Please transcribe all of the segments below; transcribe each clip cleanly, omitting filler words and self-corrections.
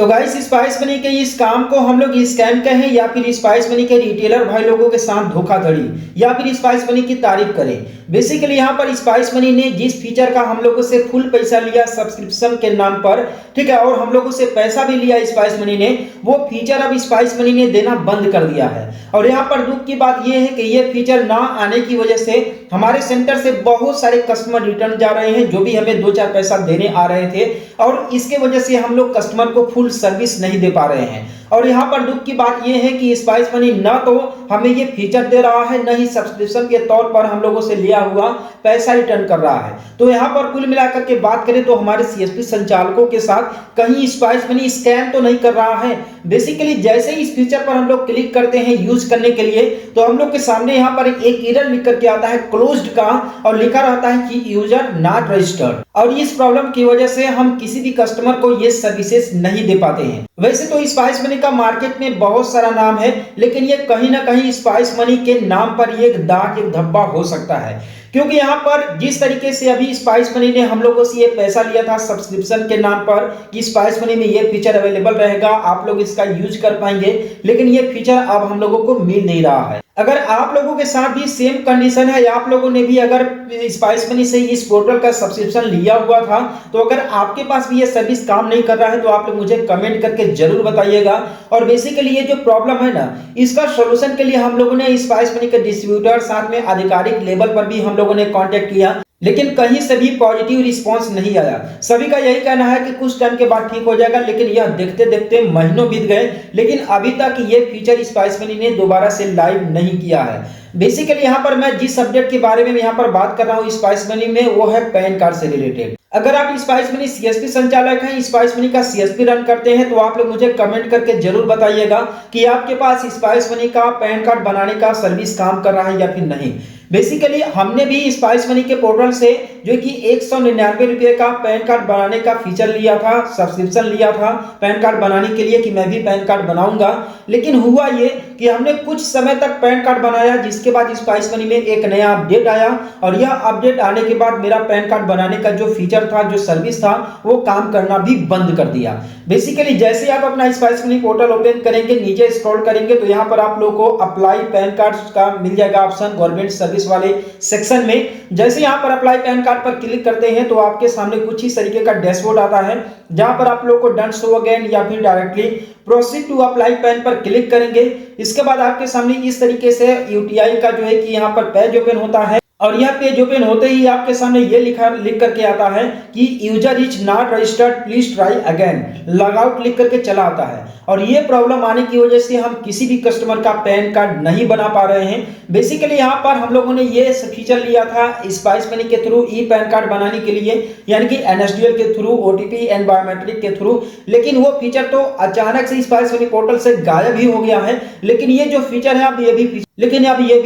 तो guys spice money के इस काम को हम लोग स्कैम कहें या फिर स्पाइस मनी के रिटेलर भाई लोगों के साथ धोखाधड़ी या फिर स्पाइस मनी की तारीफ करें। बेसिकली यहाँ पर स्पाइस मनी ने जिस फीचर का हम लोगों से फुल पैसा लिया सब्सक्रिप्शन के नाम पर, ठीक है, और हम लोगों से पैसा भी लिया स्पाइस मनी ने, वो फीचर अब स्पाइस मनी ने देना बंद कर दिया है। और यहाँ पर दुख की बात यह है कि ये फीचर ना आने की वजह से हमारे सेंटर से बहुत सारे कस्टमर रिटर्न जा रहे हैं जो भी हमें 2-4 पैसा देने आ रहे थे, और इसके वजह से हम लोग कस्टमर को फुल सर्विस नहीं दे पा रहे हैं। और यहाँ पर दुख की बात यह है कि स्पाइस मनी ना तो हमें ये फीचर दे रहा है, न ही सब्सक्रिप्शन के तौर पर हम लोगों से लिया हुआ पैसा रिटर्न कर रहा है। तो यहाँ पर कुल मिलाकर के बात करें तो हमारे सीएसपी संचालकों के साथ कहीं स्पाइस मनी स्कैम तो नहीं कर रहा है। बेसिकली जैसे ही इस फीचर पर हम लोग क्लिक करते हैं यूज करने के लिए, तो हम लोग के सामने यहाँ पर एक एरर लिख करके आता है क्लोज्ड का, और लिखा रहता है कि यूजर नॉट रजिस्टर्ड। और इस प्रॉब्लम की वजह से हम किसी भी कस्टमर को ये सर्विसेज नहीं दे पाते हैं। वैसे तो स्पाइस मनी का मार्केट में बहुत सारा नाम है, लेकिन ये कहीं ना कहीं स्पाइस मनी के नाम पर ये एक दाग, एक धब्बा हो सकता है, क्योंकि यहाँ पर जिस तरीके से अभी स्पाइस मनी ने हम लोगों से ये पैसा लिया था सब्सक्रिप्शन के नाम पर कि स्पाइस मनी में ये फीचर अवेलेबल रहेगा, आप लोग इसका यूज कर पाएंगे, लेकिन ये फीचर अब हम लोगों को मिल नहीं रहा है। अगर आप लोगों के साथ भी सेम कंडीशन है, आप लोगों ने भी अगर स्पाइस मनी से इस पोर्टल का सब्सक्रिप्शन लिया हुआ था, तो अगर आपके पास भी ये सर्विस काम नहीं कर रहा है तो आप लोग मुझे कमेंट करके जरूर बताइएगा। और बेसिकली ये जो प्रॉब्लम है ना, इसका सोल्यूशन के लिए हम लोगों ने स्पाइस मनी के डिस्ट्रीब्यूटर साथ में आधिकारिक लेवल पर भी हम लोगों ने कांटेक्ट किया, लेकिन कहीं से भी पॉजिटिव रिस्पांस नहीं आया। सभी का यही कहना है कि कुछ टाइम के बाद ठीक हो जाएगा, लेकिन यह देखते देखते महीनों बीत गए, लेकिन अभी तक ये फीचर स्पाइस मनी ने दोबारा से लाइव नहीं किया है। बेसिकली यहाँ पर मैं जिस सब्जेक्ट के बारे में यहाँ पर बात कर रहा हूँ स्पाइस मनी में, वो है पैन कार्ड से रिलेटेड। अगर आप स्पाइस मनी सीएसपी संचालक हैं, स्पाइस मनी का सीएसपी रन करते हैं, तो आप लोग मुझे कमेंट करके जरूर बताइएगा कि आपके पास स्पाइस मनी का पैन कार्ड बनाने का सर्विस काम कर रहा है या फिर नहीं। बेसिकली हमने भी स्पाइस मनी के पोर्टल से जो कि 199 रुपए का पैन कार्ड बनाने का फीचर लिया था, सब्सक्रिप्शन लिया था पैन कार्ड बनाने के लिए कि मैं भी पैन कार्ड बनाऊंगा, लेकिन हुआ ये कि हमने कुछ समय तक पैन कार्ड बनाया, जिसके बाद स्पाइस मनी में एक नया अपडेट आया, और यह अपडेट आने के बाद मेरा पैन कार्ड बनाने का जो फीचर था, जो सर्विस था, वो काम करना भी बंद कर दिया। बेसिकली जैसे आप अपना स्पाइस मनी पोर्टल ओपन करेंगे, नीचे स्क्रॉल करेंगे, तो यहाँ पर आप लोगों को अप्लाई पैन कार्ड का मिल जाएगा ऑप्शन गवर्नमेंट सर्विस वाले सेक्शन में। जैसे यहाँ पर अप्लाई पैन कार्ड पर क्लिक करते हैं तो आपके सामने कुछ ही तरीके का डैशबोर्ड आता है, जहां पर आप लोगों को डन शो अगेन या फिर directly proceed to apply PAN पर क्लिक करेंगे। इसके बाद आपके सामने इस तरीके से यूटीआई का जो है कि यहाँ पर पेज ओपन होता है, और यह पेज ओपन होते ही आपके सामने ये लिख करके आता है कि user is not registered, please try again, log out लिख करके चला आता है। और ये प्रॉब्लम आने की वजह से हम किसी भी कस्टमर का पैन कार्ड नहीं बना पा रहे हैं। बेसिकली यहाँ पर हम लोगों ने ये फीचर लिया था स्पाइस मनी के थ्रू ई पैन कार्ड बनाने के लिए, यानी कि एनएसडीएल के थ्रू, ओटीपी एंड बायोमेट्रिक के थ्रू, लेकिन वो फीचर तो अचानक से स्पाइस मनी पोर्टल से गायब ही हो गया है। लेकिन ये जो फीचर है अब ये भी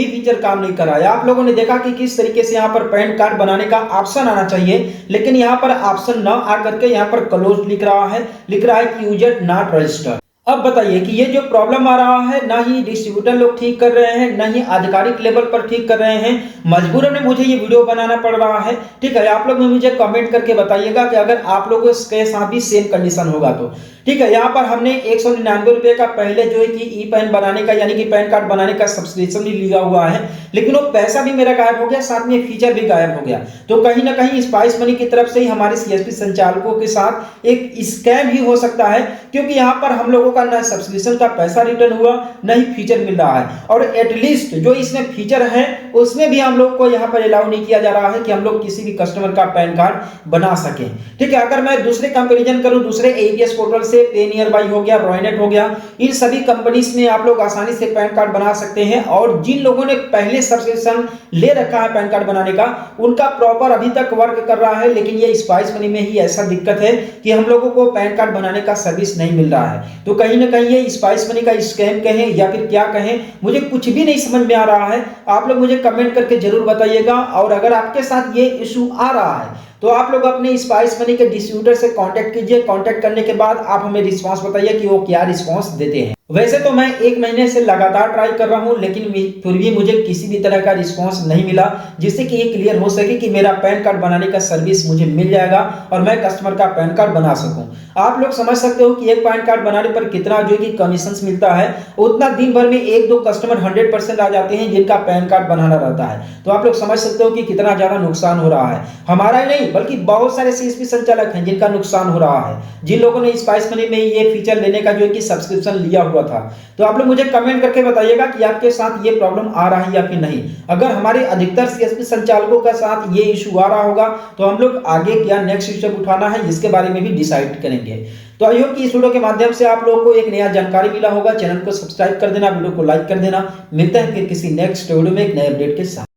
फीचर काम नहीं कर रहा है। आप लोगों ने देखा कि किस तरीके से यहाँ पर पैन कार्ड बनाने का ऑप्शन आना चाहिए, लेकिन यहाँ पर ऑप्शन ना आकर के यहाँ पर क्लोज लिख रहा है कि यूजर नॉट रजिस्टर्ड। अब बताइए कि ये जो प्रॉब्लम आ रहा है, ना ही डिस्ट्रीब्यूटर लोग ठीक कर रहे हैं, ना ही आधिकारिक लेवल पर ठीक कर रहे हैं, मजबूरन में मुझे ये वीडियो बनाना पड़ रहा है। ठीक है, आप लोग मुझे कमेंट करके बताइएगा कि अगर आप लोगों के साथ भी सेम कंडीशन होगा तो। ठीक है, यहाँ पर हमने 199 रुपए का पहले जो है कि ई पैन बनाने का, यानी कि पैन कार्ड बनाने का सब्सक्रिप्शन भी लिया हुआ है, लेकिन वो पैसा भी मेरा गायब हो गया, साथ में फीचर भी गायब हो गया। तो कहीं ना कहीं स्पाइस मनी की तरफ से ही हमारे सीएसपी संचालकों के साथ एक स्कैम ही हो सकता है, क्योंकि यहाँ पर हम लोगों का ना सब्सक्रिप्शन का पैसा रिटर्न हुआ, ना ही फीचर मिल रहा है, और एटलीस्ट जो इसमें फीचर है उसमें भी हम लोग को यहाँ पर अलाउ नहीं किया जा रहा है कि हम लोग किसी भी कस्टमर का पैन कार्ड बना सके। ठीक है, अगर मैं दूसरे कंपेरिजन करूं, दूसरे एईपीएस पोर्टल से, पे नियर बाई हो गया, रॉयनेट हो गया, इन सभी कंपनीज में आप लोग आसानी से पैन कार्ड बना सकते हैं। और जिन लोगों ने पहले सब्सक्रिप्शन ले रखा है पैन कार्ड बनाने का, उनका प्रॉपर अभी तक वर्क कर रहा है, लेकिन ये स्पाइस मनी में ही ऐसा दिक्कत है कि हम लोगों को पैन कार्ड बनाने का सर्विस नहीं मिल रहा है। तो कहीं ना कहीं ये स्पाइस मनी का स्कैम कहें या फिर क्या कहें, मुझे कुछ भी नहीं समझ में आ रहा है। आप लोग मुझे कमेंट करके जरूर बताइएगा, और अगर आपके साथ ये इशू आ रहा है तो आप लोग अपने स्पाइस मनी के डिस्ट्रीब्यूटर से कांटेक्ट कीजिए। कांटेक्ट करने के बाद आप हमें रिस्पांस बताइए कि वो क्या रिस्पांस देते हैं। वैसे तो मैं 1 महीने से लगातार ट्राई कर रहा हूँ, लेकिन फिर भी मुझे किसी भी तरह का रिस्पॉन्स नहीं मिला, जिससे कि ये क्लियर हो सके कि मेरा पैन कार्ड बनाने का सर्विस मुझे मिल जाएगा और मैं कस्टमर का पैन कार्ड बना सकूँ। आप लोग समझ सकते हो कि एक पैन कार्ड बनाने पर कितना जो कि कमीशंस मिलता है, उतना दिन भर में 1-2 कस्टमर 100% आ जाते हैं जिनका पैन कार्ड बनाना रहता है। तो आप लोग समझ सकते हो कि कितना ज़्यादा नुकसान हो रहा है। हमारा ही नहीं बल्कि बहुत सारे सीएसपी संचालक हैं जिनका नुकसान हो रहा है, जिन लोगों ने स्पाइस मनी में ये फीचर लेने का जो है कि सब्सक्रिप्शन लिया हुआ था। तो आप लोग मुझे कमेंट करके बताइएगा कि आपके साथ ये प्रॉब्लम आ रहा है या फिर नहीं। अगर हमारे अधिकतर सीएसपी संचालकों का साथ ये इशू आ रहा होगा तो हम लोग आगे क्या नेक्स्ट स्टेप उठाना है इसके बारे में भी डिसाइड करेंगे। तो आई होप कि इस वीडियो के माध्यम से आप लोगों को एक नया जानकारी मिला होगा। चैनल को सब्सक्राइब कर देना, वीडियो को लाइक कर देना। मिलते हैं फिर किसी नेक्स्ट वीडियो में एक नए अपडेट के साथ।